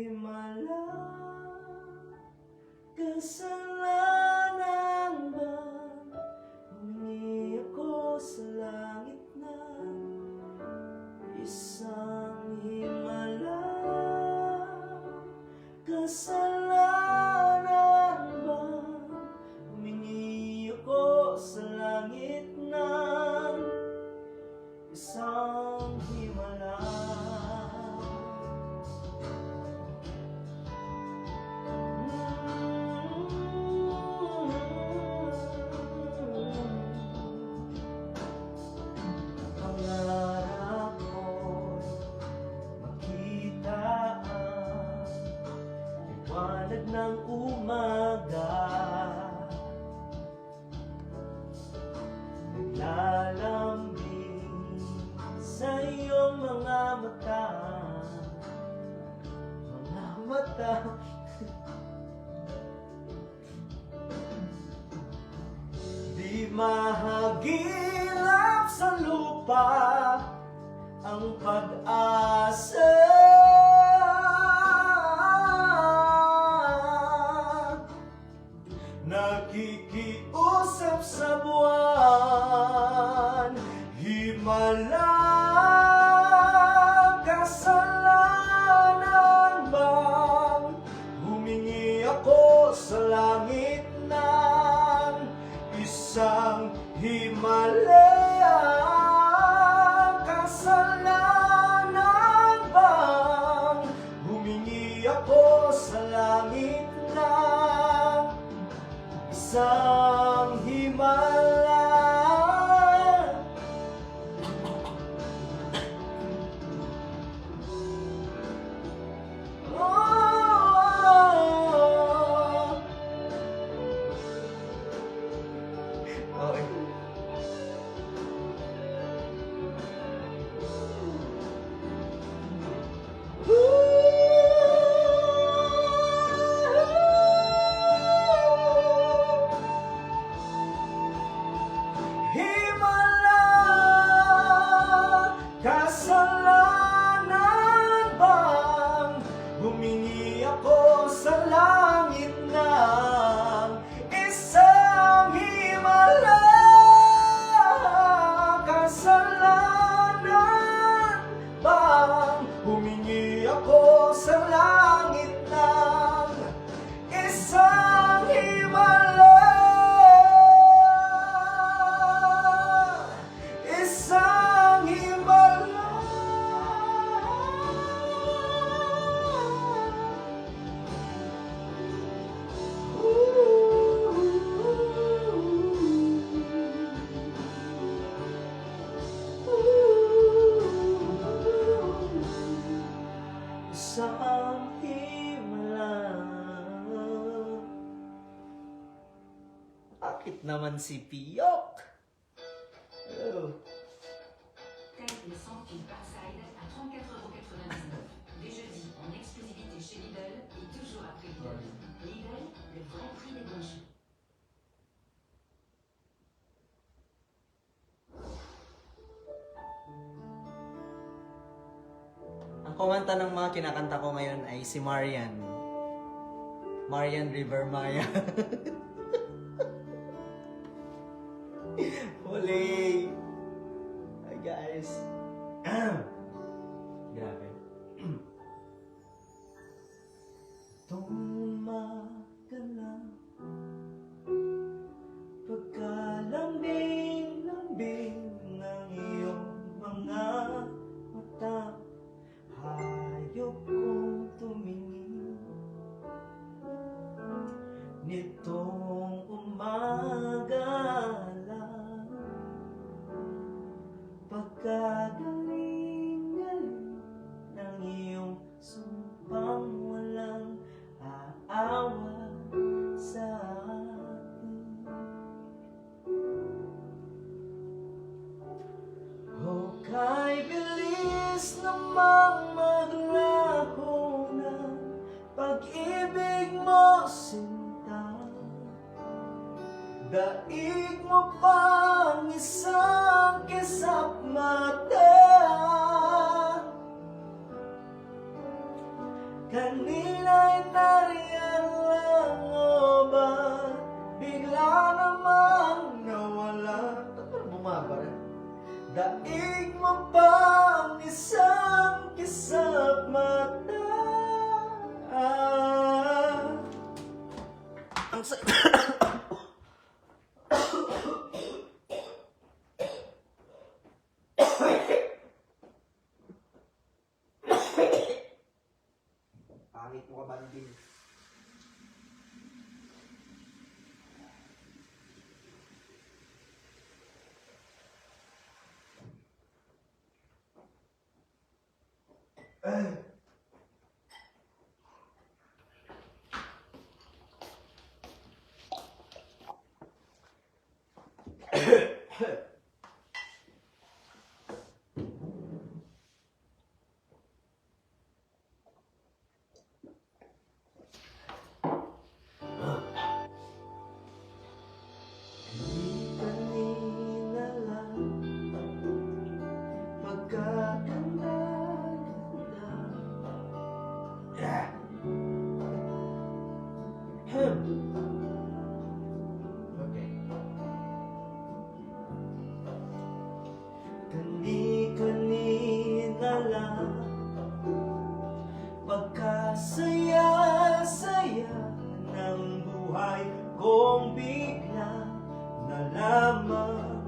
himala, kasalanan ba? Humingi ako sa langit na isang himala, kasalanan ba? Humingi ako sa langit na isang himala. Pangarap ko'y makita ang liwanag ng umaga, naglalambing sa iyong mga mata, mga mata. Di mahagilap sa lupa ang pag-asa, nakikiusap sa buwan, himala, kasalanan bang humingi ako sa langit ng isang himala, kasalanan bang humingi ako sa langit ng isang himala. Himala, kasalanan bang humingi ako sa langit ng isang himala, kasalanan bang humingi ako sa langit ng isang himala, isang himala. Isang himala. Bakit naman si Piyok? Oh. Tête et sans fil par side à 34,99 €. Dès jeudi, en exclusivité chez Lidl et toujours à prix Lidl. Lidl, le vrai prix des bons choux. Ang kumanta ng mga kinakanta ko ngayon ay si Marian. Marian Rivermaya. Huli! Hi guys! Grabe. Tumagala pagkalambing-lambing ng iyong mga mata, hayop kong tumingin nitong umaga lang, pagkagaling-galing ng iyong sumpang walang aawa sa akin. O kay bilis namang maglaho na pag-ibig mo, sinta, daig mo pang isang kisap mata, kanina Kanina'y nariyan lang o ba't bigla namang nawala? Ba't parang bumaba rin? Daig mo bang isang kisap mata? Ang pangit mo ka, banding. Kanina lang pagkakanda-ganda. Okay. Kani-kanina lang pagkasaya-saya ng buhay kong bigla na lamang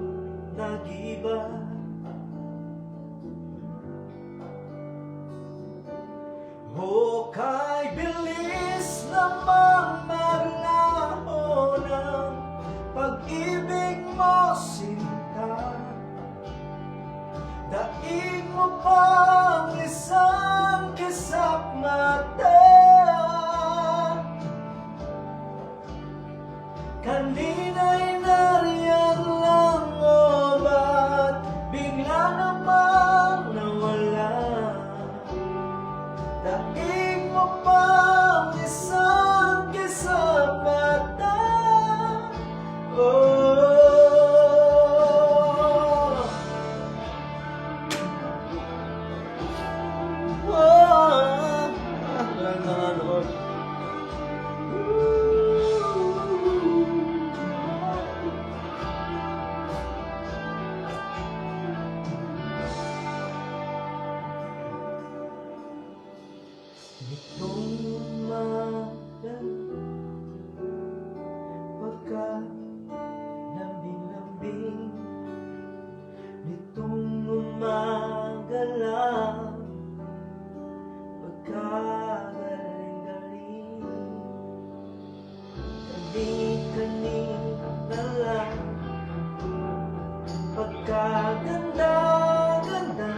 nag-iba. O kay bilis namang maglaho ng pag-ibig mo, sinta. Daig mo pang isang kisap mata. Kanina'y nariyan lang o ba't bigla namang nawala? Daig mo pang isang kisap mata. Oh, walang nanonood. Nitong umaga, pagka lambing-lambing, nitong umaga lang, pagka galing-galing, kani-kanina lang, pagka ganda-ganda.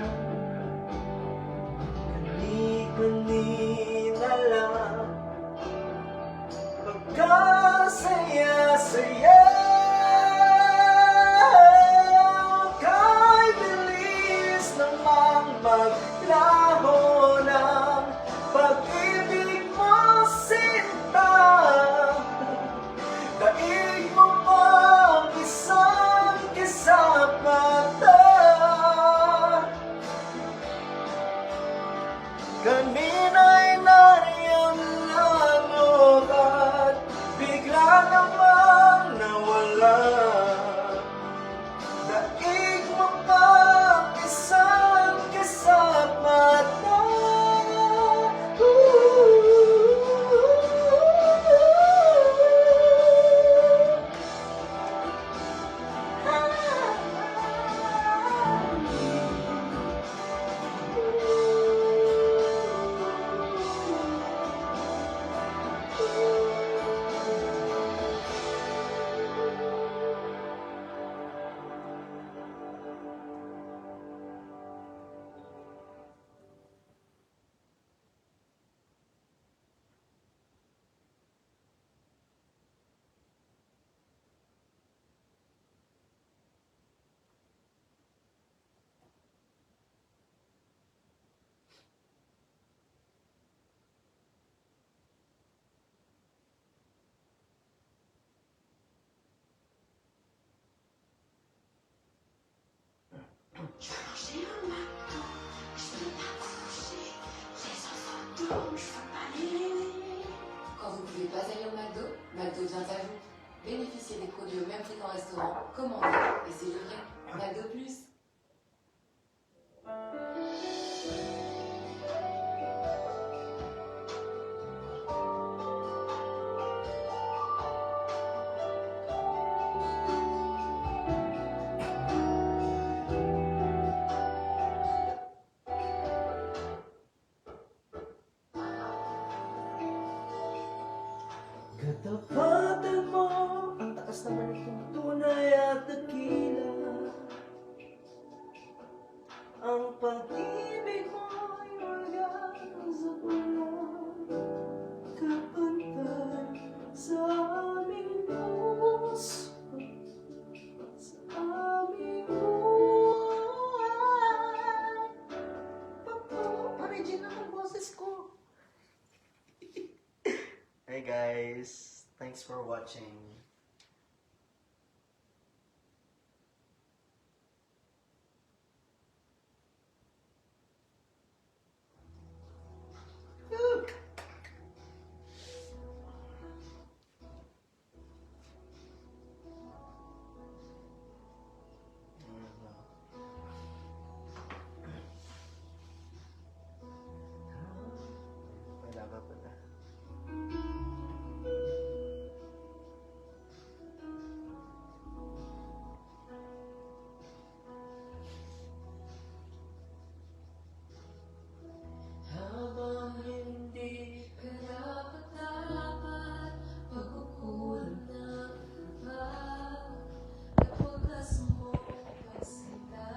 Kani-kanina lang pagkasaya-saya. Kay bilis namang maglaho ng pag-ibig mo, sinta. Daig mo pang isang kisap mata. Kanina'y nariyan lang o ba't bigla namang nawala? Daig mo pang isang kisap mata. Je veux manger un matin, je peux pas coucher. Les enfants dorment, je veux pas les Bénéficiez des produits au même prix qu'en restaurant, commandez et c'est livré. Rien de plus. Katapatan mo, ang taas naman itong tunay at dakila. Ang pag-ibig mo'y walang sa walang kapantay sa aming puso, sa aming buhay. Pa-original ang boses ko. Hey guys, thanks for watching. Wala ba pala? Habang hindi Karapat-dapat, pagkukulang ng iba, at wagas mong pagsinta.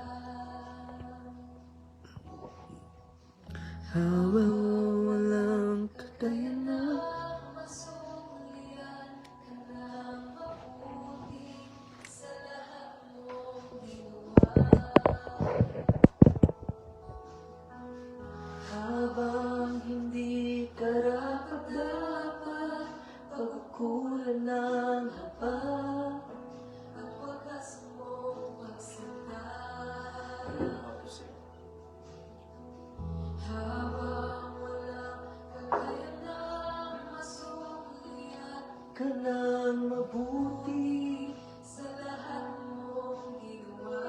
habang walang kakayanan. Masulian ka ng mabuti sa lahat mong ginawa. Habang hindi karapat-dapat, pagkukulan ng haba. At wagas mong pagsinta. Habang walang kakayanang masulian Ka ng mabuti, sa lahat mong ginawa.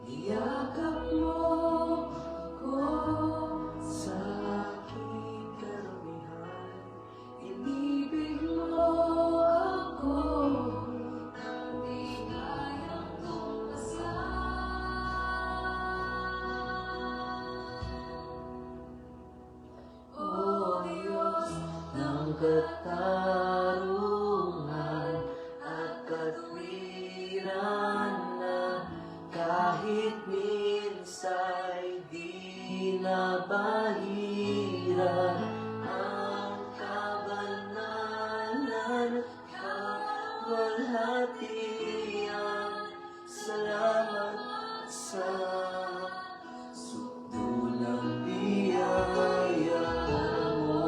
iyakap mo ko sa aking karamihan. Inibig mo ako, Di kayang tumasan. O Diyos ng katarungan at katwiran na kahit minsa'y di nabahira ang kabanalan at kaluwalhatian. Salamat sa sukdulang biyaya mo.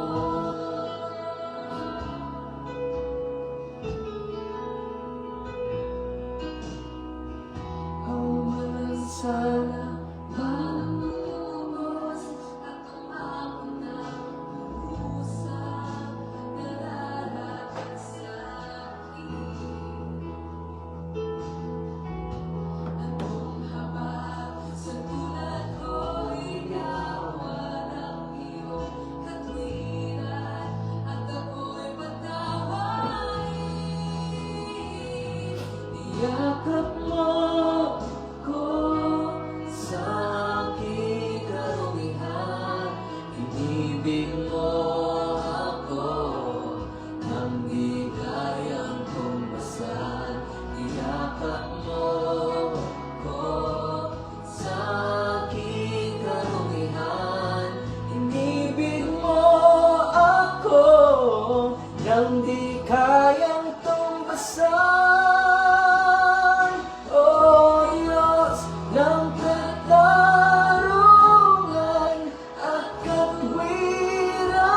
Ang sana Manubos at umabot ng usap, nalalapit sa akin. Anong habag sa tulad ko'y gawa ng iyong katwiran, at ako'y patawarin. yakap mo ko sa aking karumihan. Inibig mo ako nang di kayang tumbasan. Iyakap mo ko sa aking karumihan. Inibig mo ako nang di kayang tumbasan. O Diyos ng katarungan at katwiran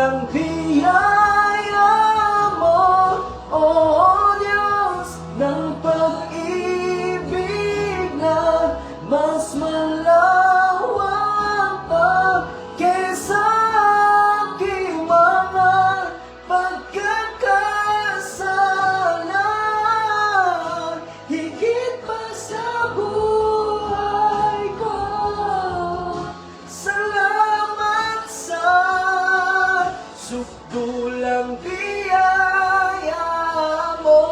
lang biyaya mo, O Diyos ng pag-ibig na mas malawak pa kesa aking mga pagkakasala, higit pa sa buhay ko. Salamat sa sukdulang biyaya mo.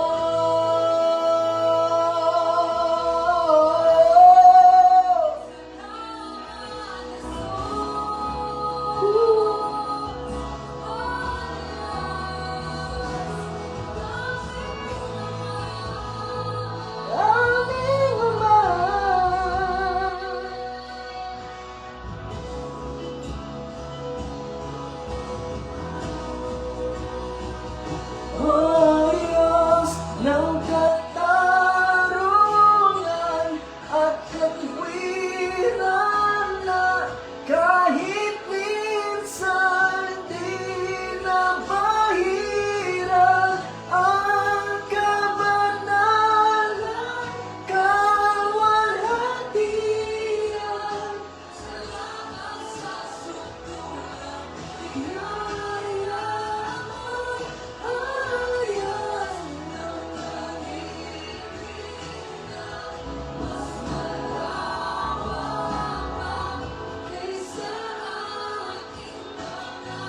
Aming Ama. O Diyos ng katarungan at katwiran na kahit minsan di na bahira ang kabanalang kawalhatian. Salamat sa sukdulang biyaya mo, ayan ng pag-ibig na mas malawak pa kaysa aking mga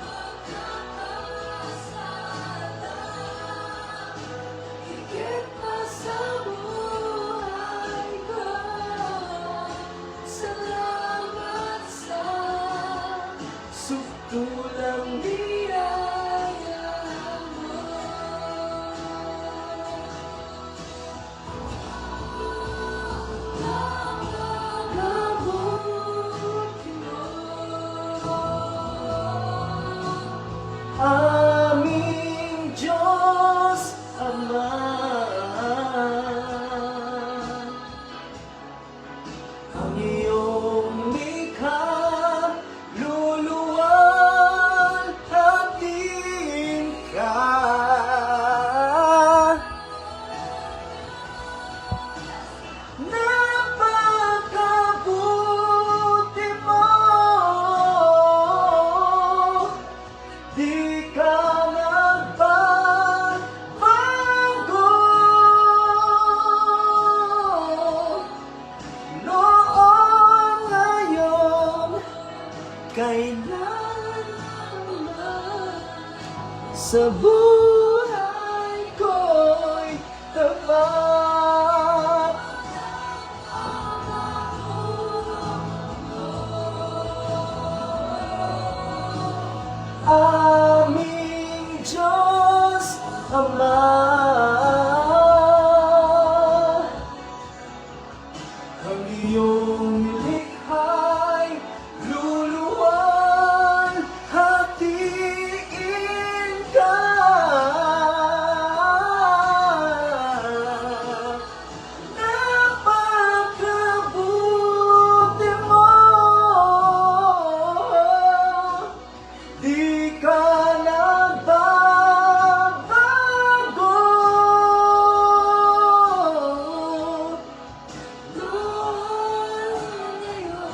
pagkakasala, higit pa sa buhay ko. Salamat sa sukdulang biyaya mo. Napakabuti mo. Aming Diyos Ama, ang iyong likha, luluwalhatiin ka. Napakabuti mo, di ka nagbabago. Noon, ngayon, kailanman sa buhay ko'y tapat. Aming Diyos Ama, ang iyong likha'y luluwalhatiin ka. Napakabuti mo, di ka nagbabago. Noon, ngayon,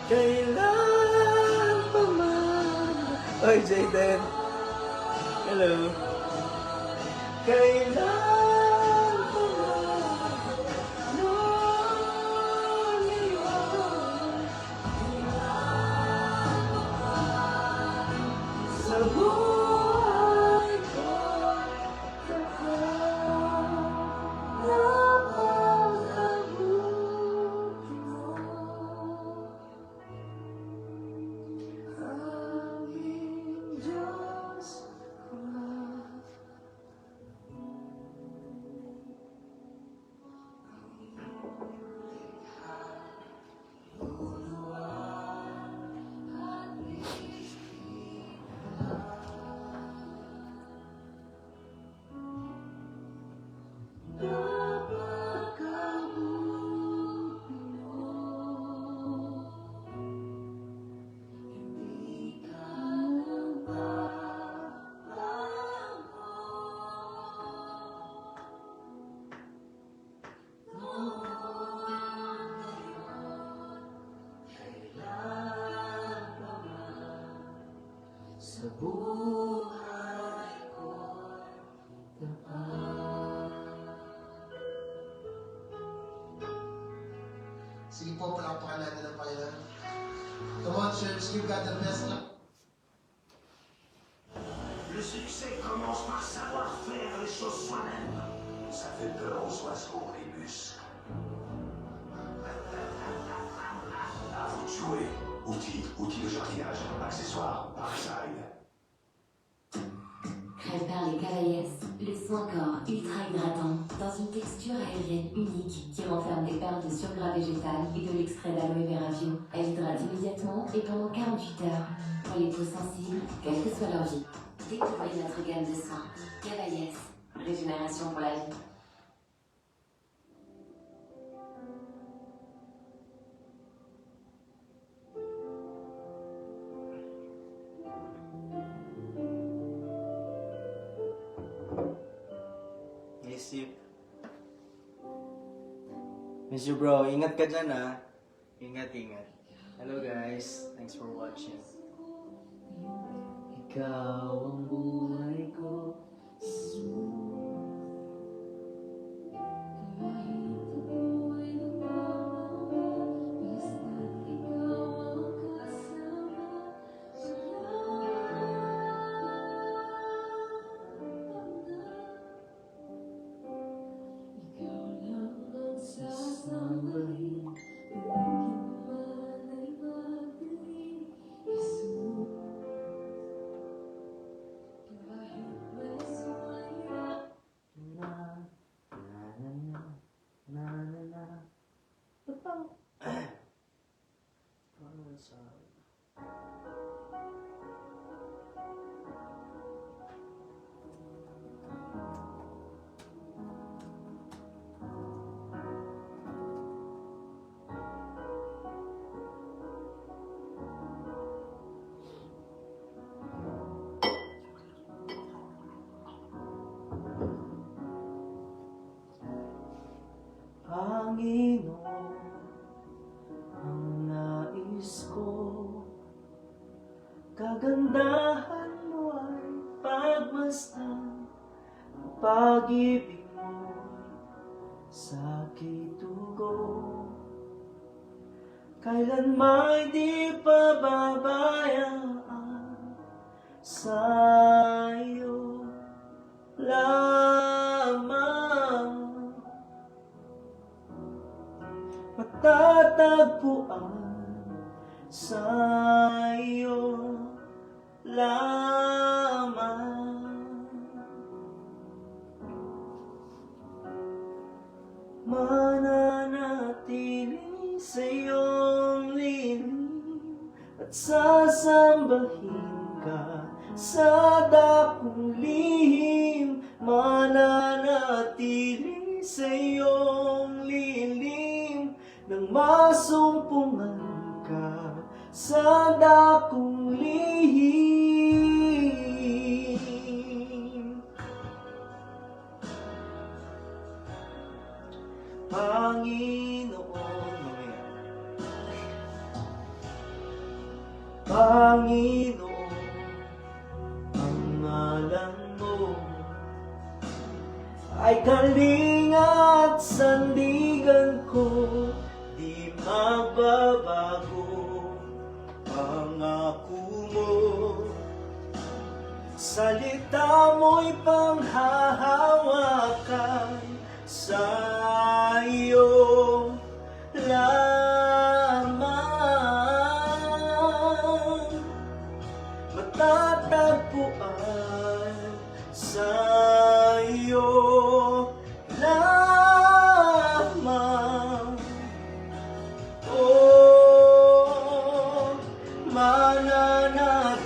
kailan pa man. Oy, Jayden. Hello. Kailan pa man. Noon, ngayon, sa buhay ko, napakabuti mo. Aming Diyos Ama. sa buhay ko daan. Sige po, palakpakan natin ang Panginoon. Come on, church, give God the best. Le succès commence par savoir faire les choses soi-même. Ça fait peur aux oiseaux et muscles. À vous de jouer. Outils de jardinage, accessoires, Parkside. Crève-Perle et Cavaillès, le soin corps ultra hydratant dans une texture aérienne unique qui renferme des perles de surgras végétal et de l'extrait d'aloe vera bio. Elle hydrate immédiatement et pendant 48 heures pour les peaux sensibles, quelle que soit leur vie. Découvrez notre gamme de soins. Cavaillès, régénération pour la vie. Miss you. Miss you, bro. Ingat ka dyan, ha. Ingat. Hello, guys. Thanks for watching. Ikaw ang buhay ko. Panginoon, ang nais ko, kagandahan mo ay pagmasdan, ang pag-ibig mo sa kitugo. Kailanman di pababayaan sa iyo lamang. Matatagpuan sa iyo lamang. Mananatili sa iyong lilim at sasambahin ka sa dakong lihim. Mananatili sa iyong lilim nang masumpungan ka sa dakong lihim. Panginoon, Panginoon, ang ngalan mo ay kalinga at sandigan ko, di magbabago. Pangako mo, salita mo'y panghahawakan sa iyo lamang. Matatagpuan sa iyo lamang. Oh, mananatili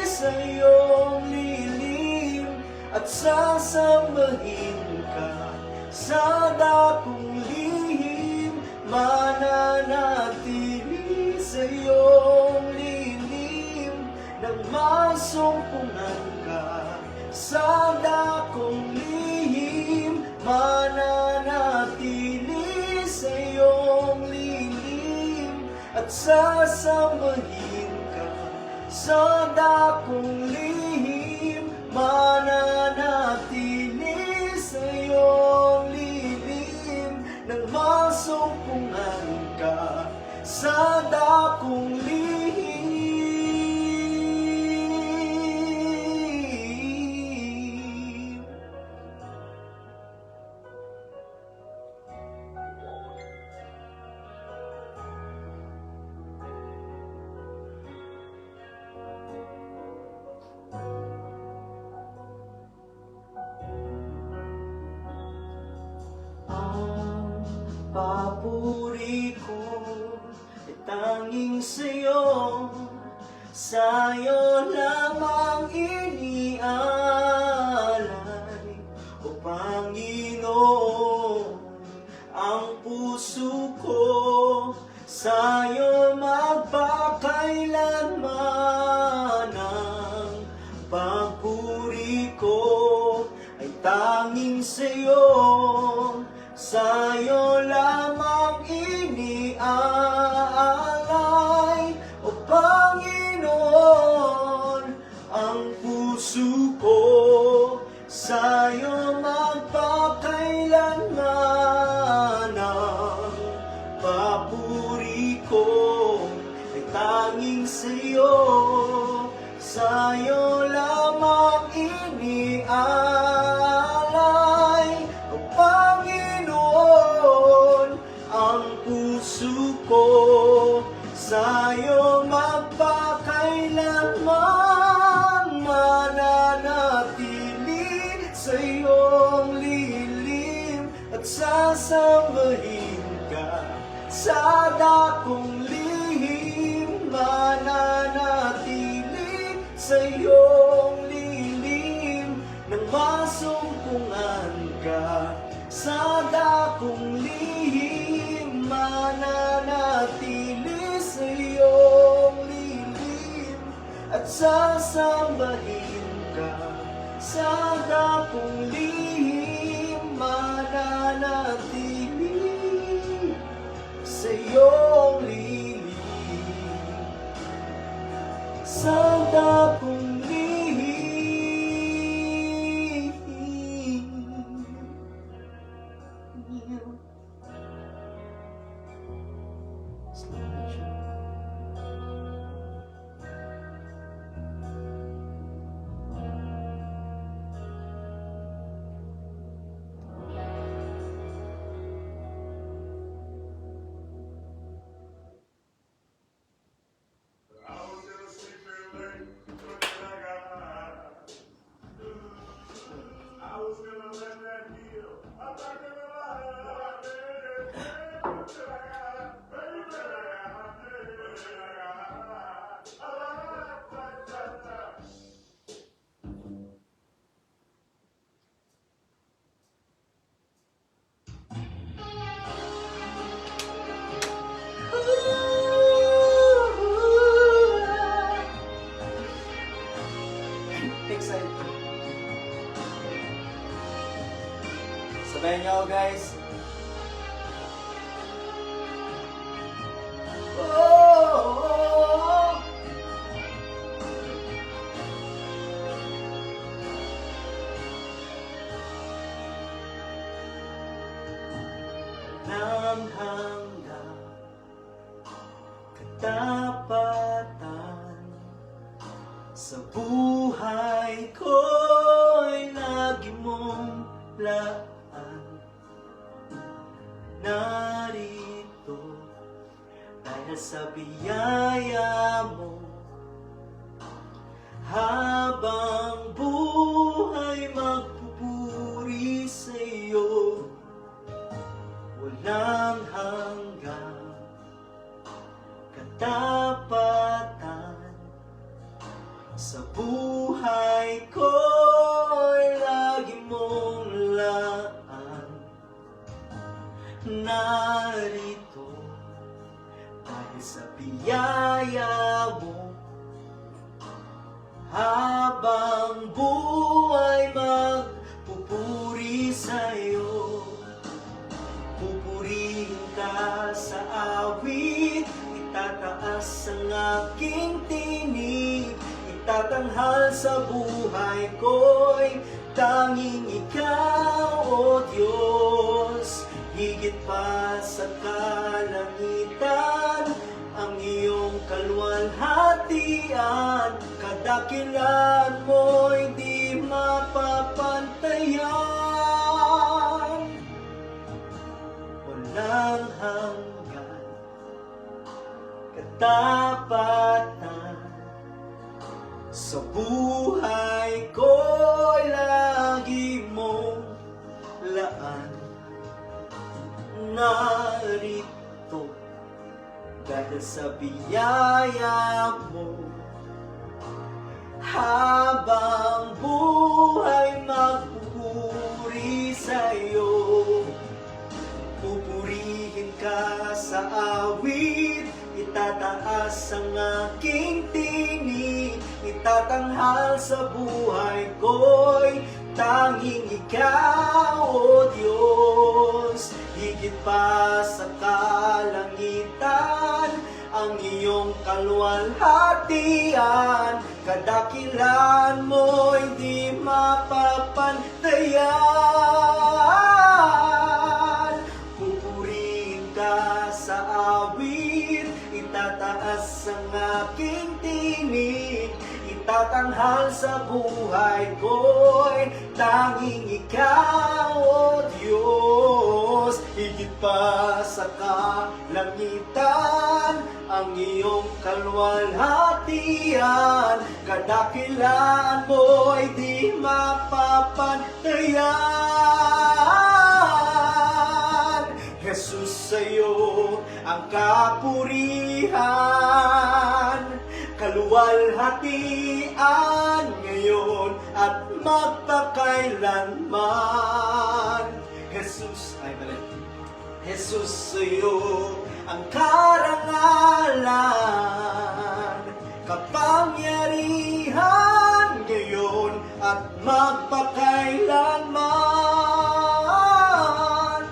sa iyong lilim at sasambahin ka sa dakong lihim. Mananatili sa iyong lilim nang masumpungan ka sa dakong lihim. Mananatili sa iyong lilim at sasambahin ka sa dakong lihim, mananatili sa iyong lilim, nang masumpungan ka sa dakong lihim. Ang papuri ko ay tanging sa'yo, sa'yo lamang inialay, O Panginoon. Ang puso ko sa'yo magpakailanman. Ang papuri ko ay tanging sa'yo, sa'yo lamang iniaalay, O Panginoon. Ang puso ko sa'yo magpakailanman. Ang papuri ko ay tanging sa'yo, sa'yo lamang iniaalay, O Panginoon. Ang puso ko sa'yo magpakailanman, mananatili sa iyong lilim, at sasambahin ka sa dakong lihim, mananatili sa iyong lilim, nang masumpungan ka sa dakong lihim, mananatili sa iyong lilim, at sasambahin ka sa dakong lihim, mananatili sa iyong lilim, sa dakong lihim. Slow motion. Excited. Sabayan niyo ako, guys. Oh, nang hanggang katapatan sa buhay ko'y lagi mong laan. Narito dahil sa biyaya mo, habang buhay magpupuri sa iyo, walang hanggang katapatan sa buhay ko'y lagi mong laan. Narito dahil sa biyaya mo, habang buhay magpupuri sa'yo. Pupurihin ka sa awit, itataas ang aking tinig. itatanghal sa buhay ko'y tanging ikaw, O Diyos. Higit pa sa kalangitan, ang iyong kaluwalhatian, kadakilan mo'y di mapapantayan. Walang hanggan, katapatan, sa buhay ko'y lagi mong laan. Narito dahil sa biyaya mo, habang buhay magpupuri sa'yo. Pupurihin ka sa awit, itataas ang aking tinig, itatanghal sa buhay ko'y tanging ikaw, O Diyos. Higit pa sa kalangitan, ang iyong kaluwalhatian, kadakilan mo'y di mapapantayan. Pupurihin ka sa awit, itataas ang aking tinig, itatanghal sa buhay ko'y tanging ikaw, O Diyos. Higit pa sa kalangitan, ang iyong kaluwalhatian, kadakilan mo'y di mapapantayan. Jesus, sa'yo ang kapurihan, kaluwalhatian ngayon at magpakailanman. Jesus, Jesus, sa'yo ang karangalan, kapangyarihan ngayon at magpakailanman.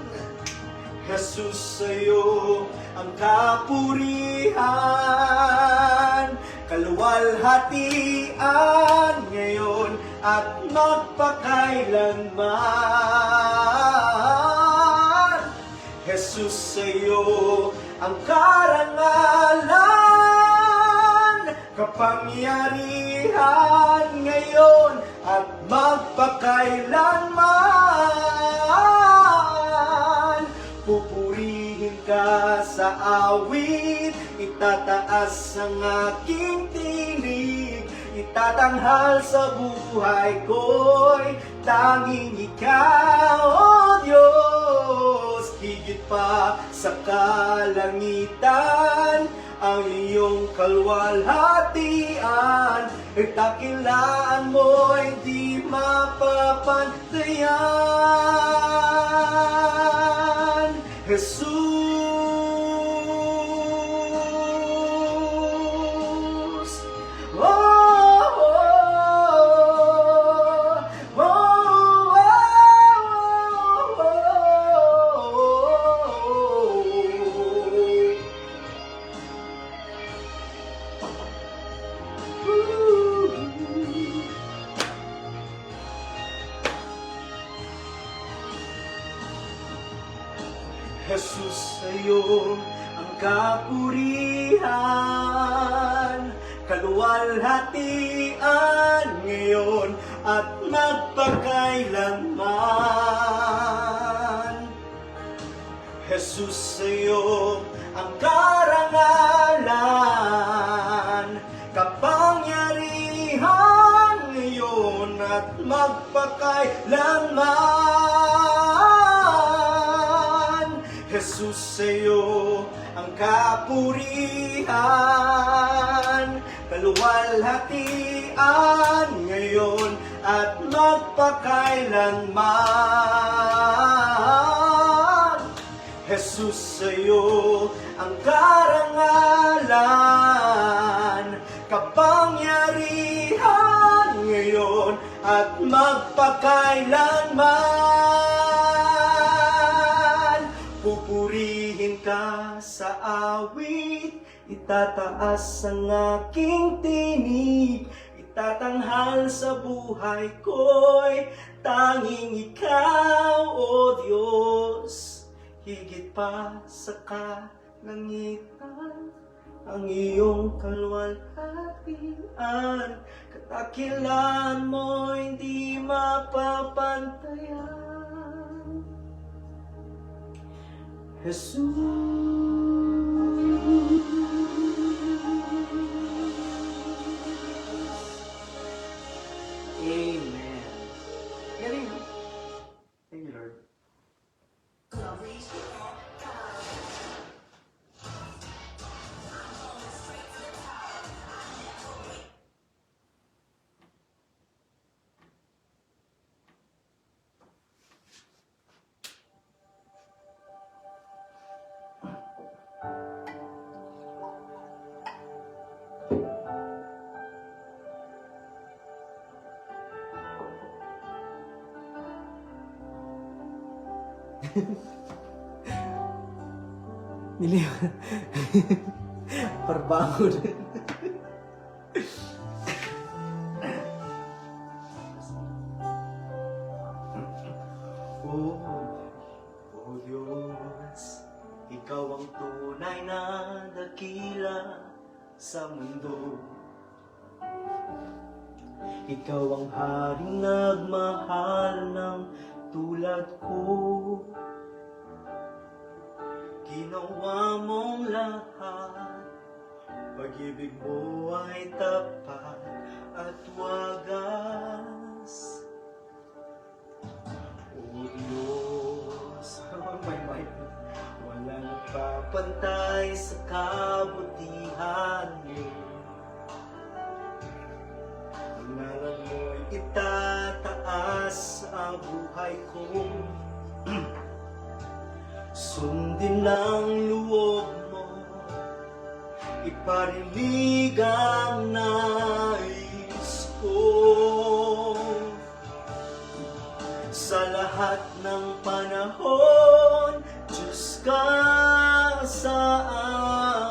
Jesus, sa'yo ang kapurihan, kaluwalhatian ngayon at magpakailanman. Jesus, sa'yo ang karangalan, kapangyarihan ngayon at magpakailanman. Pupurihin ka sa awit, itataas ang aking tinig, itatanghal sa buhay ko'y tanging ikaw, O Diyos. Higit pa sa kalangitan, ang iyong kaluwalhatian, itakilaan mo'y di mapapantayan. Jesus, oh, oh, oh, oh, Jesus, sa'yo ang kapurihan, kaluwalhatian ngayon at magpakailanman. Jesus, sa'yo ang karangalan, kapangyarihan ngayon at magpakailanman. Jesus, sa'yo ang kapurihan, kaluwalhatian ngayon at magpakailanman. Jesus, sa'yo ang karangalan, kapangyarihan ngayon at magpakailanman. Pupurihin ka sa awit, itataas ang aking tinig, Itatanghal sa buhay ko'y tanging ikaw, O Diyos. Higit pa sa kalangitan, ang iyong kaluwalhatian, katakilan mo hindi mapapantayan. Amen. Galing, no? Thank you, Lord. Niliw. Parbangon. O Diyos, ikaw ang tunay na dakila sa mundo. Ikaw ang haring nagmahal ng tulad ko. Ginawa mong lahat, pag-ibig mo ay tapat at wagas. O Diyos, walang papantay sa kabutihan mo. Ang ngalan mo'y itataas ang buhay ko. Sundin ang loob mo, iparinig ang nais ko. Sa lahat ng panahon, Diyos ka sa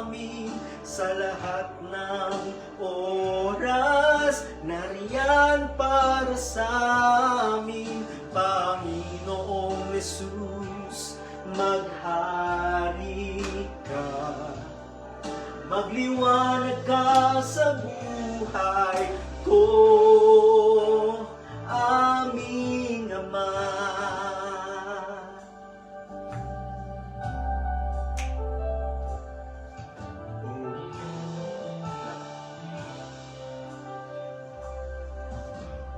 amin. Sa lahat ng oras, nariyan para sa amin. Panginoong Jesus, maghari ka, magliwanag ka sa buhay ko, aming Ama.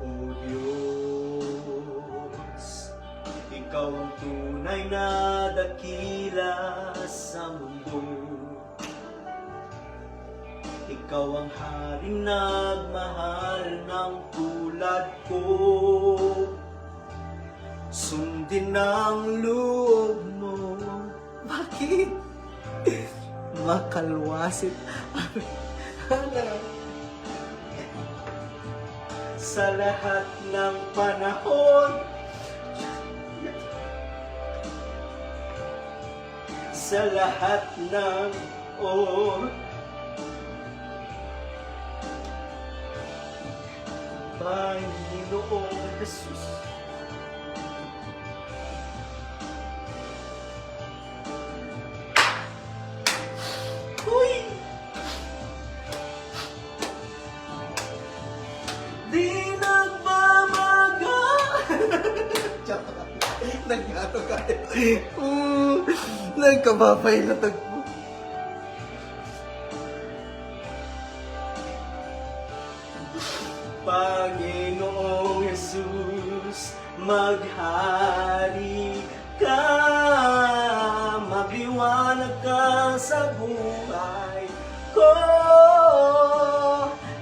O Diyos, ikaw ang tunay na dakila sa mundo. Ikaw ang haring nagmahal ng tulad ko. Sundin ang loob mo. Bakit? Makalwasit. Sa lahat ng panahon, sa lahat ng Panginoong Jesus. Uy! Di nagmamaga. Nag-ano kayo? Nagkababay na tagpo. Panginoong Jesus, maghari ka, magliwanag ka sa buhay ko,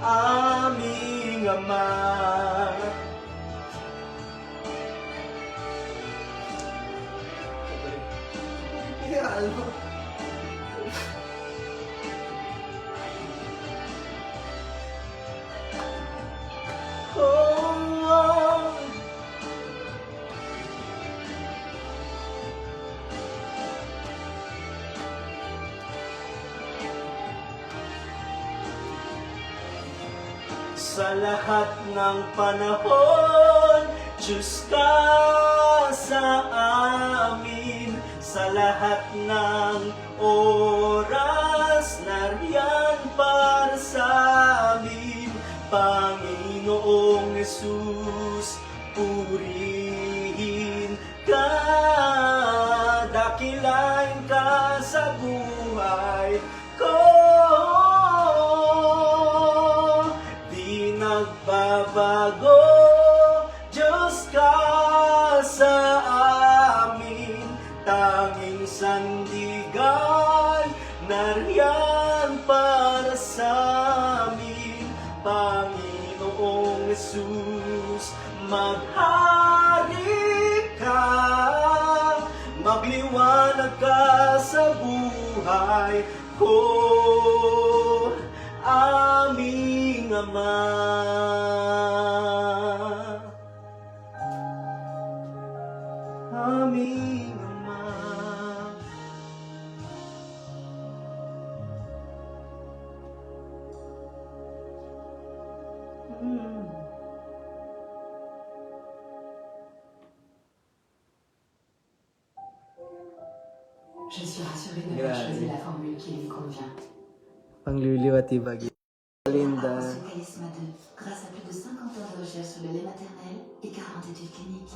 aming Ama. Oh, sa lahat ng panahon. Diyos ka sa amin, sa lahat ng oras, nariyan para sa amin. Panginoong Yesus, purihin ka, dakilain ka sa buhay ko. Di nagbabago, Diyos ka sa amin, tanging sandigan, nariyan para sa amin. Panginoong Yesus, maghari ka, magliwanag ka sa buhay ko, aming Ama. Aming Ama. Je suis rassurée d'avoir Grazie. choisi la formule qui lui convient. Pangliliw at ibagi. Linda. Grâce au Talisman 2, grâce à plus de 50 ans de recherche sur le lait maternel et 40 études cliniques.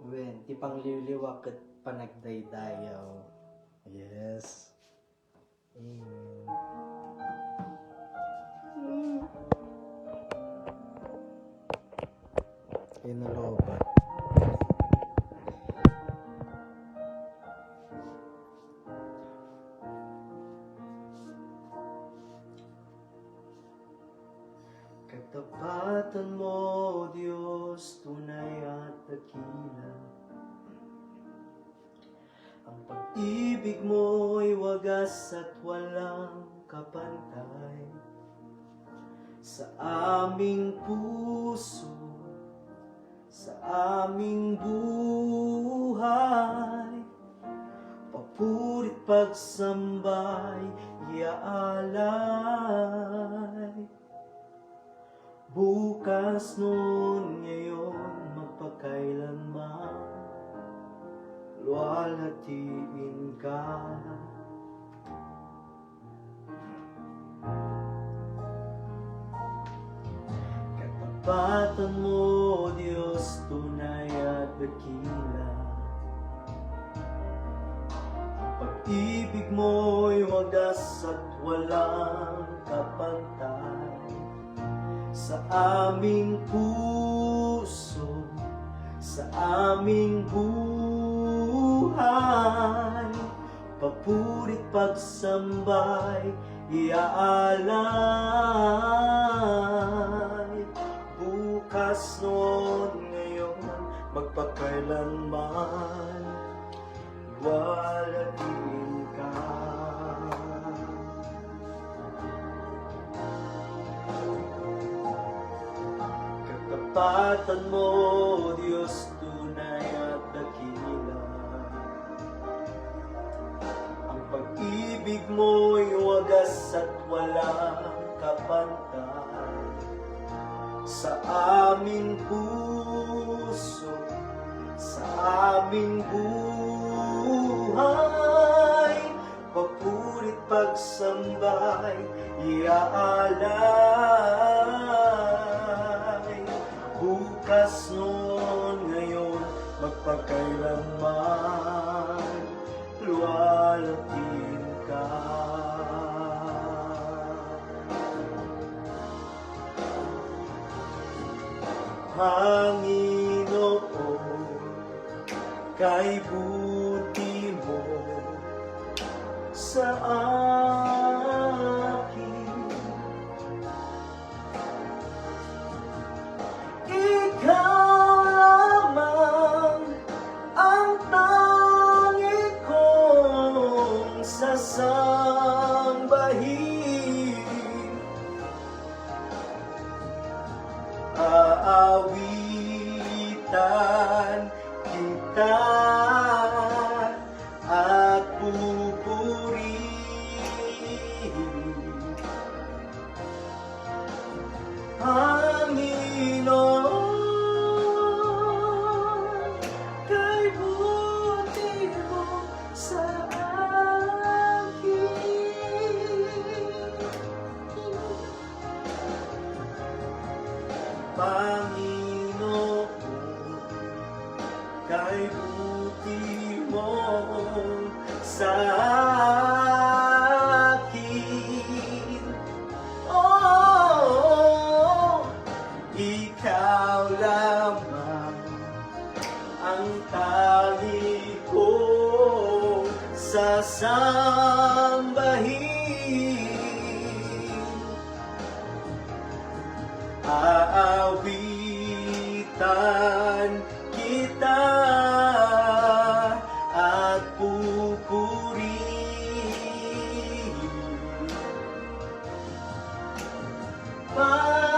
Wen, ti pangliliwak at panagdaydayaw. Yes. Amen. Inalobat. Katapatan mo, Diyos, tunay at dakila. Ang pag-ibig mo'y wagas at walang kapantay. Sa aming puso, sa aming buhay, papurit pagsambay, iaalay. Bukas noon, ngayon, magpakailanman, luwalhatiin ka. Katapatan mo, Diyos, tunay at dakila. Ang pag-ibig mo'y wagas at walang kapantay. Sa aming puso, sa aming buhay, papurit pagsambay, iaalay. Bukas noon, ngayon, magpakailanman, luwalhatiin ka. Katapatan mo, Diyos, tunay at dakila. Ang pag-ibig mo'y wagas at walang kapantay. Sa aming puso, sa aming buhay, papurit pagsambay, iaalay. Bukas noon, ngayon, magpakailanman, luwalhatiin ka. Panginoon, kay buti mo sa akin. Ikaw lamang ang tanging kong sasambahin. Aawitan kita at pupurihin sa akin. Oh, ikaw lamang ang tanging ko sasambahin. Aawitan kita at pupurihin, Panginoon,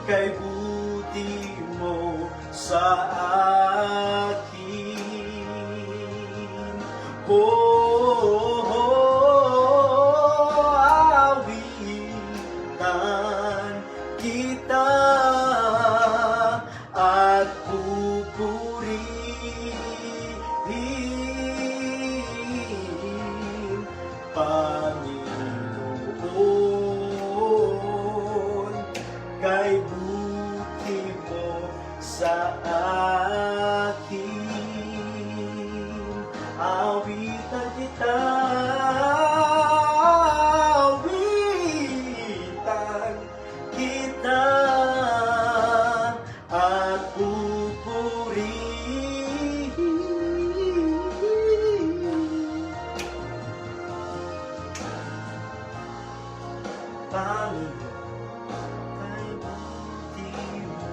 kay buti mo sa akin. Awitan kita at pupurihin, Panginoon, kay buti mo sa akin. Awitan kita, awitan kita at pupurihin, Panginoon, kay buti mo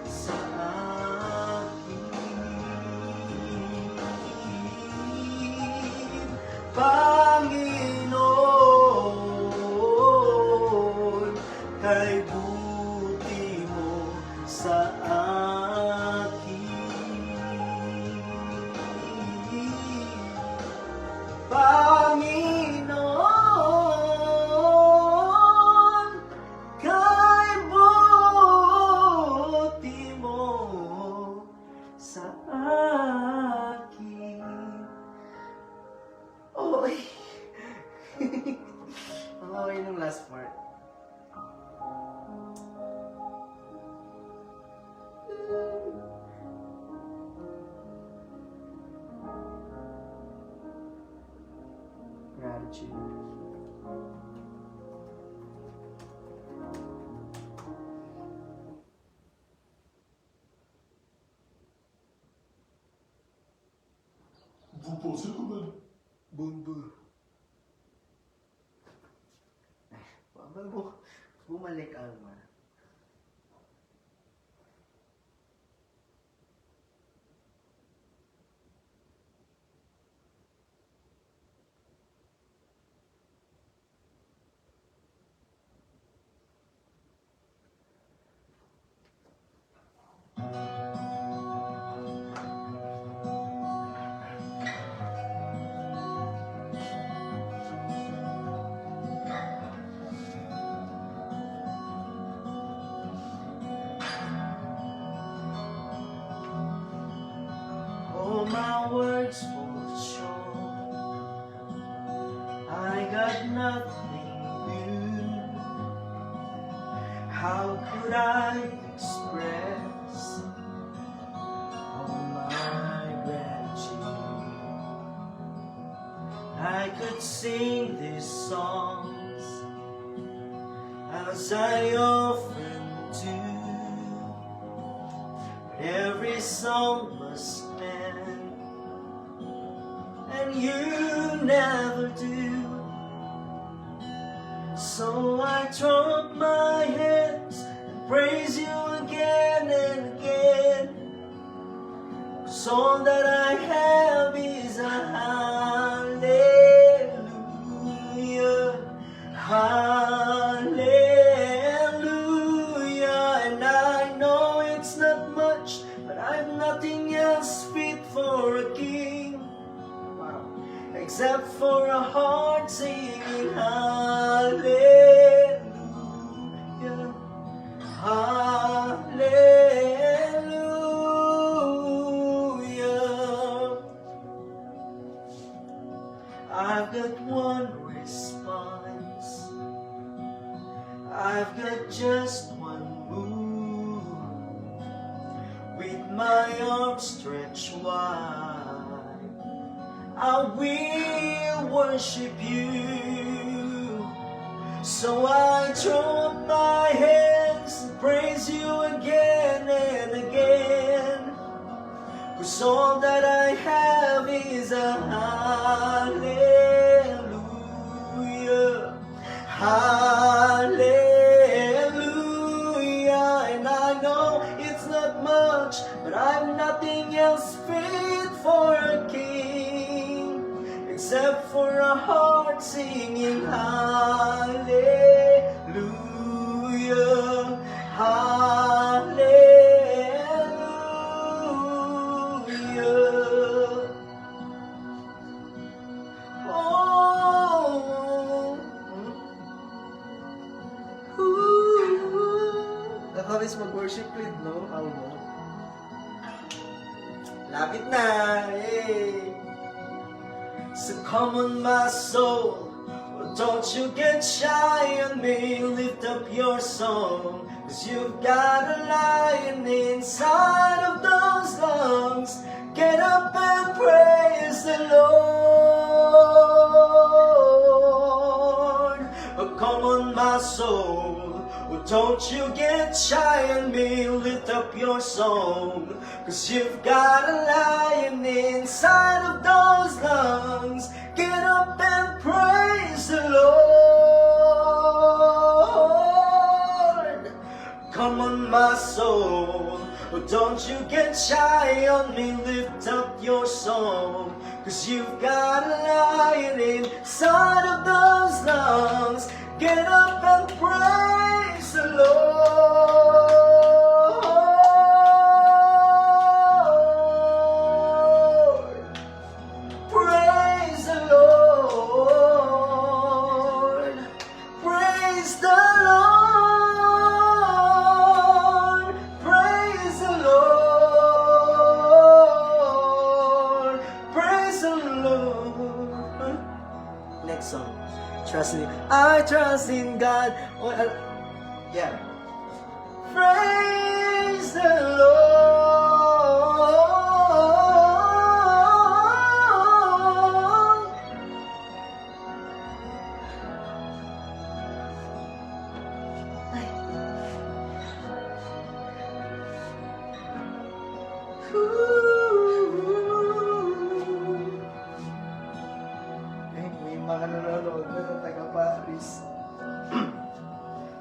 sa akin. Panginoon, kay buti mo sa akin. Panginoon, kay buti mo sa akin. Oy! Ang okay nung last part. Gratitude. Vous pensez quand même? Bumalik, Alma. All my words fall short. I got nothing new. How could I express all my gratitude? I could sing these songs as I often do. Every song must end, and you never do. So I throw up my hands and praise you again and again. 'Cause all that I have is a hallelujah, hallelujah. And I know it's not much, but I've nothing else fit for a king, except for a heart singing hallelujah, hallelujah. I've got one response, I've got just one move. my arms stretched wide, I will worship you. So I throw up my hands and praise you again and again. 'Cause all that I have is a hallelujah, hallelujah. And I know it's not much, but I've nothing else fit for a king except for a heart singing hallelujah, hallelujah. Oh, Nakakabis mag-worship lead, no? How mo? Lapit na! Hey! so come on, my soul, don't you get shy on me. Lift up your song, 'cause you've got a lion inside of those lungs. Get up and praise the Lord. Oh, come on, my soul, don't you get shy on me. Lift up your song, 'cause you've got a lion inside of those lungs. Get up and praise the Lord. Come on, my soul, don't you get shy on me. Lift up your song, 'cause you've got a lion inside of those lungs. Get up and praise the Lord. Praise the Lord. Praise the Lord. Praise the Lord. Praise the Lord. Next song. Trust in, I trust in God. Oh, yeah. Praise the Lord. May mga nanonood na ng taga-Paris.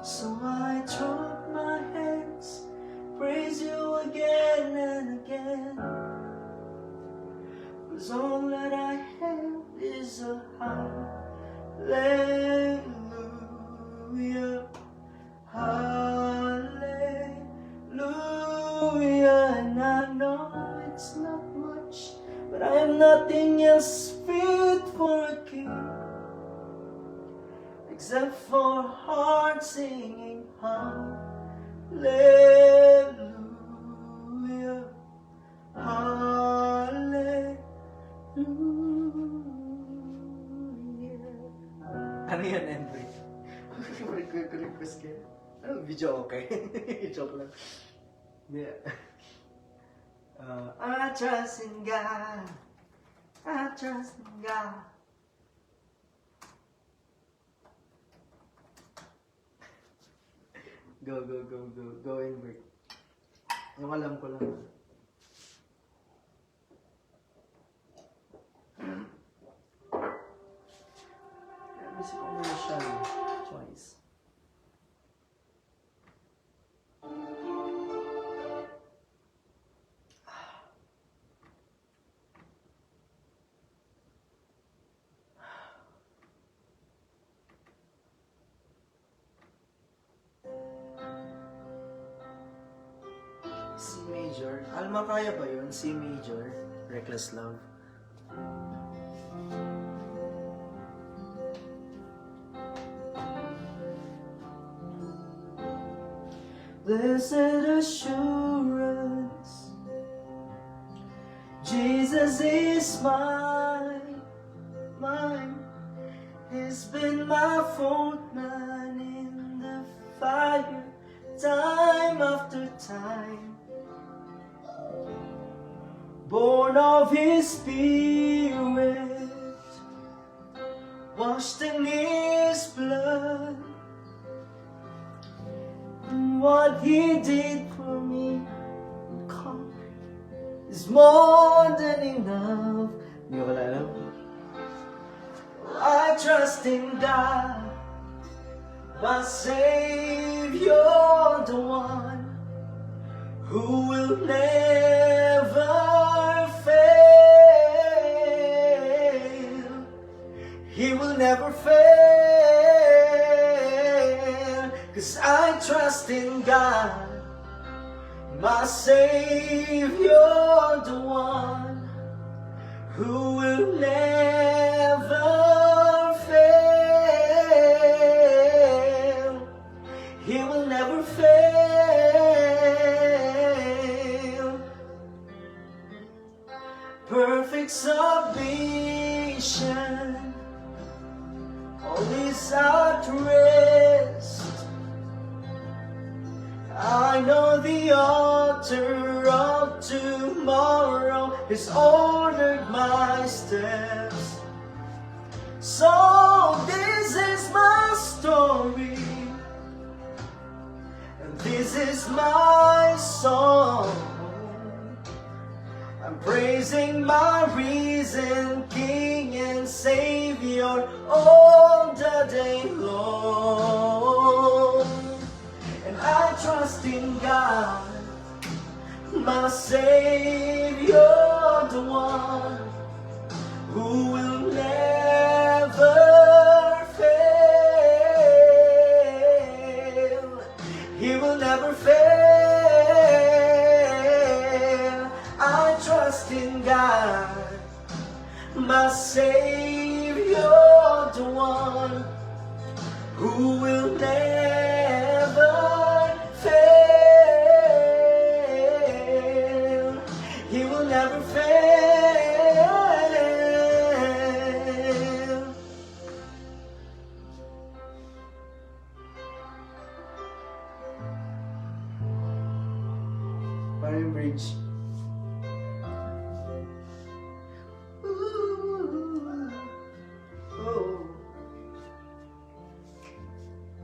So I throw up my hands, praise you again and again. 'Cause all that I have is a hallelujah, hallelujah. And I know it's not much, but I have nothing else fit for a king except for heart singing hallelujah, hallelujah. Ano yun, Henry? Request kayo? Ano, video okay? Joke lang. Yeah. I trust in God, I trust in God. Go, Henry. Yung alam ko lang. Music commercial choice. C major. Alma, kaya ba yun? C major. Reckless Love. Blessed assurance, Jesus is mine. He's been my fourth man in the fire, time after time. born of His Spirit, washed in His blood. And what He did for me is more than enough. Hindi ko pala alam. I trust in God, my Savior, the one who will never fail. He will never fail. 'Cause I trust in God, my Savior, the one who will never fail. He will never fail. Perfect submission, all is at rest. I know the author of tomorrow has ordered my steps. So this is my story, and this is my song. I'm praising my risen King and Savior all the day long. And I trust in God, my Savior, the one who will never fail. He will never fail. I trust in God, my Savior, the one who will never fail. He will never fail. Parang bridge.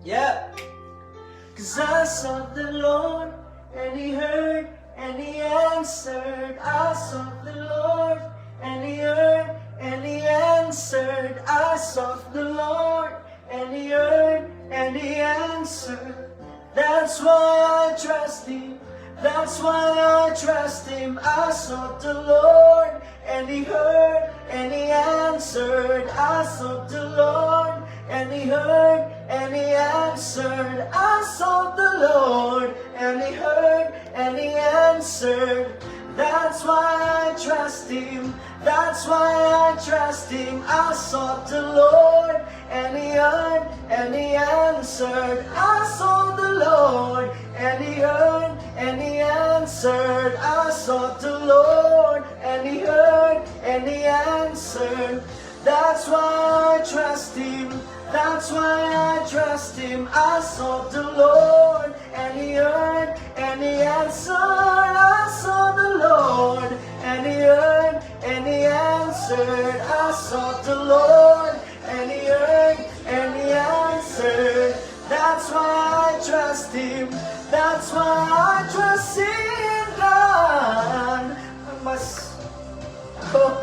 Yeah. 'Cause I sought the Lord, and He heard, and He answered. I sought the Lord, and He heard, and He answered. I sought the Lord, and He heard, and He answered. That's why I trust Him. That's why I trust Him. I sought the Lord, and He heard, and He answered. I sought the Lord, and He heard, and He answered. I sought the Lord, and He heard, and He answered. That's why I trust Him. That's why I trust Him. I sought the Lord, and He heard, and He answered. I sought the Lord, and He heard, and He answered. I sought the Lord, and He heard, and He answered. That's why I trust Him. That's why I trust Him. I sought the Lord, and He heard, and He answered. I sought the Lord, and He heard, and He answered. I sought the Lord, and He heard, and He answered. That's why I trust Him. That's why I trust in God. I must. Oh.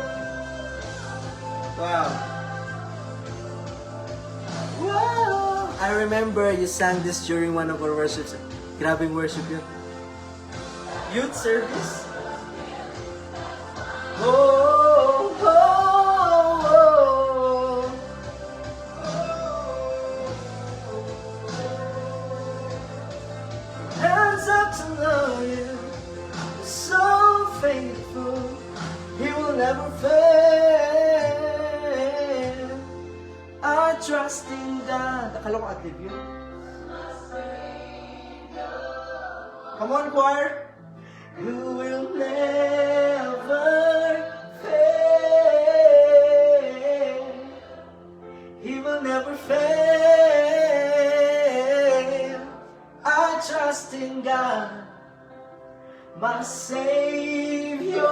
Wow. Wow. I remember you sang this during one of our worships. Grabing worship yun. Youth service. Oh, oh, oh. Hands up to know you. So faithful. He will never fail. I trust in God. Akala ko ad-lib yun. Come on, choir. Who will never fail. He will never fail. I trust in God, my Savior,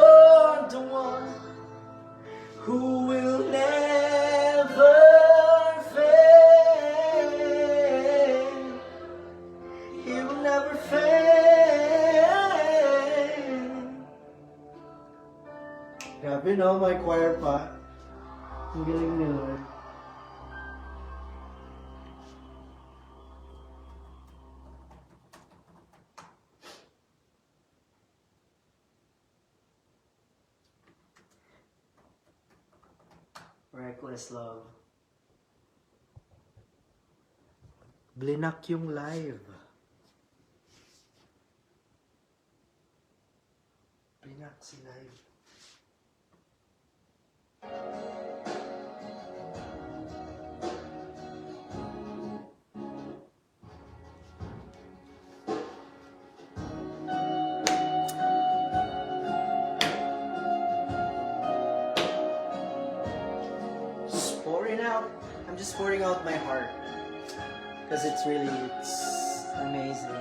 Grabe no, may choir pa. Ang galing ni Lord. Reckless Love. Blinak yung live. Blinak si live. Just pouring out. I'm just pouring out my heart. Because it's amazing.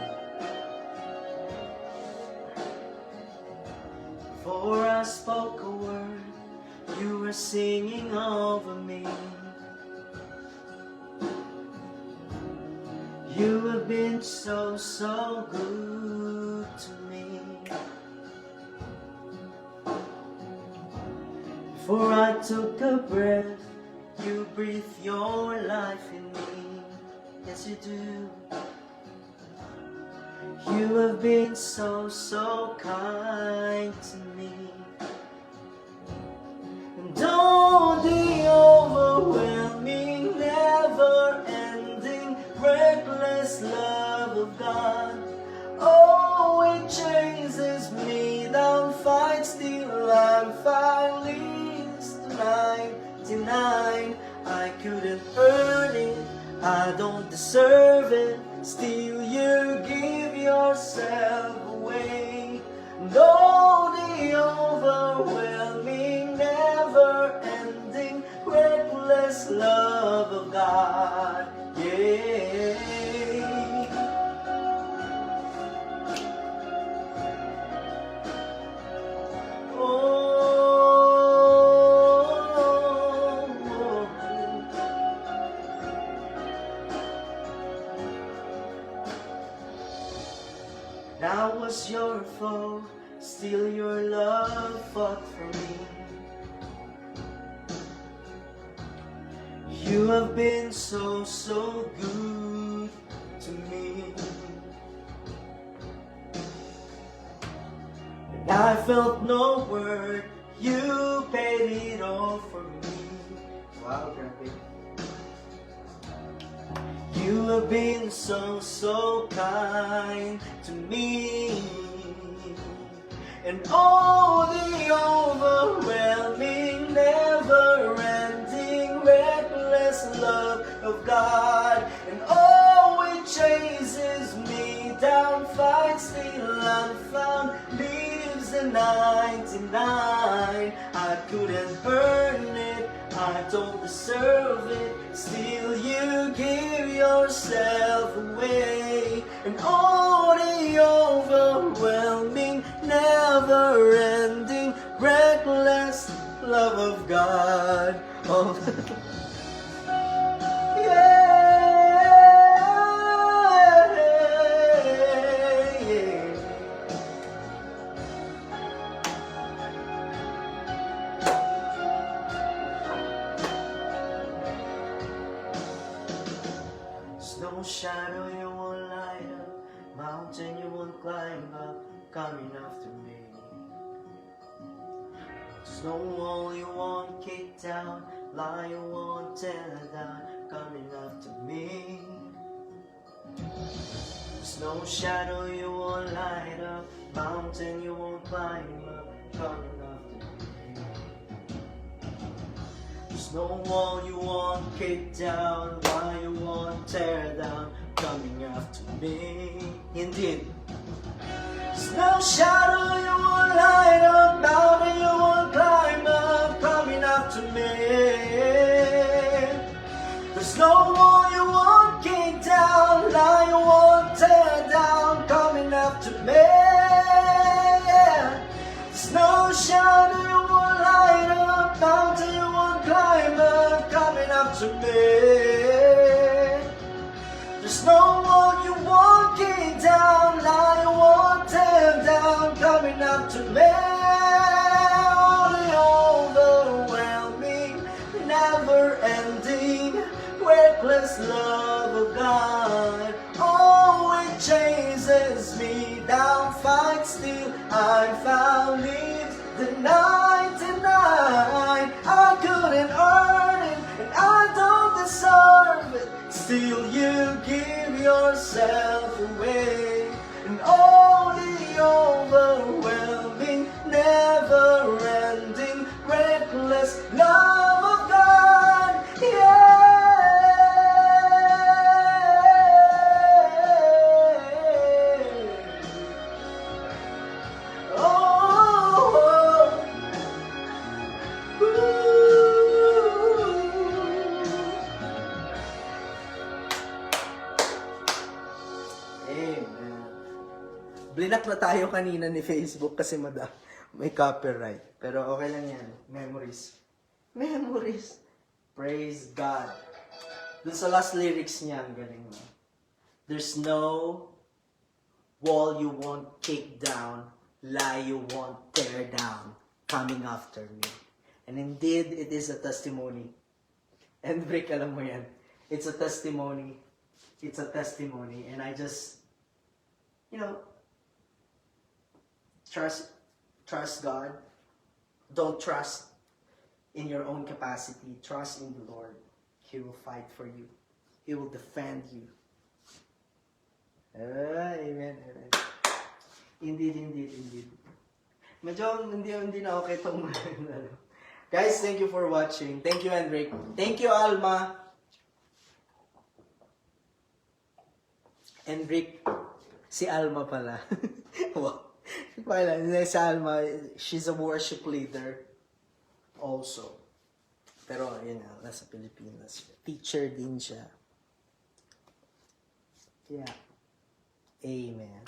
Before I spoke a word, you were singing over me. You have been so, so good to me. Before I took a breath, you breathed your life in me. Yes, you do. You have been so, so kind to me. And oh, the overwhelming, never-ending, reckless love of God. Oh, it chases me down, fights till I'm finally 99. I couldn't earn it, I don't deserve it. Still you give yourself away. Though the overwhelming, never-ending, reckless love of God. Yeah. I was your foe, still your love fought for me. You have been so, so good to me. And I felt no word, you paid it all for me. Wow, grabe. You have been so, so kind to me. And oh, the overwhelming, never-ending, reckless love of God. And oh, it chases me down, fights till I'm found, leaves the 99. I couldn't earn it, I don't deserve it. Still you give yourself away. And oh, the overwhelming, never-ending, reckless love of God. Oh. No shadow you won't light up, mountain you won't climb up, coming after me. There's no wall you won't kick down, lie you won't tear down, coming after me. There's no shadow you won't light up, mountain you won't climb up, coming after me. There's no wall you won't kick down, lie you won't tear down, coming after me. Indeed. There's no shadow you won't light up, mountain you won't climb up, coming after me. There's no wall you won't kick down, lie you won't tear down, coming after me. There's no shadow you won't light up, mountain you won't climb up, coming after me. There's no wall you won't kick down, lie you won't tear down, coming after me. I'll leave the 99. I couldn't earn it, and I don't deserve it. Still you give yourself away. And all the overwhelming, never-ending, reckless love of God. Yeah. Oh. Amen. Blinak na tayo kanina ni Facebook kasi may copyright. Pero okay lang yan. Memories. Memories. Praise God. Dun sa last lyrics niya, ang galing mo. There's no wall you won't kick down, lie you won't tear down, coming after me. And indeed, it is a testimony. And Rick, alam mo yan. It's a testimony. It's a testimony. And I just, trust God. Don't trust in your own capacity. Trust in the Lord. He will fight for you. He will defend you. Amen, amen. Indeed. Medyo hindi na okay itong Guys, thank you for watching. Thank you, Enric. Thank you, Alma. Enric, si Alma pala. Wow. Si Alma, she's a worship leader also. Pero, yun na, nasa Pilipinas. Teacher din siya. Yeah. Amen.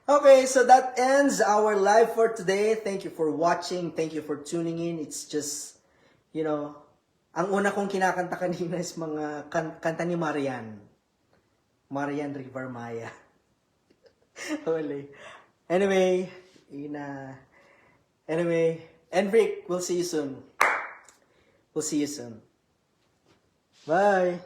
Okay, so that ends our live for today. Thank you for watching. Thank you for tuning in. It's just, ang una kong kinakanta kanina is mga kanta ni Marian Rivermaya. Anyway, Enric, we'll see you soon. Bye.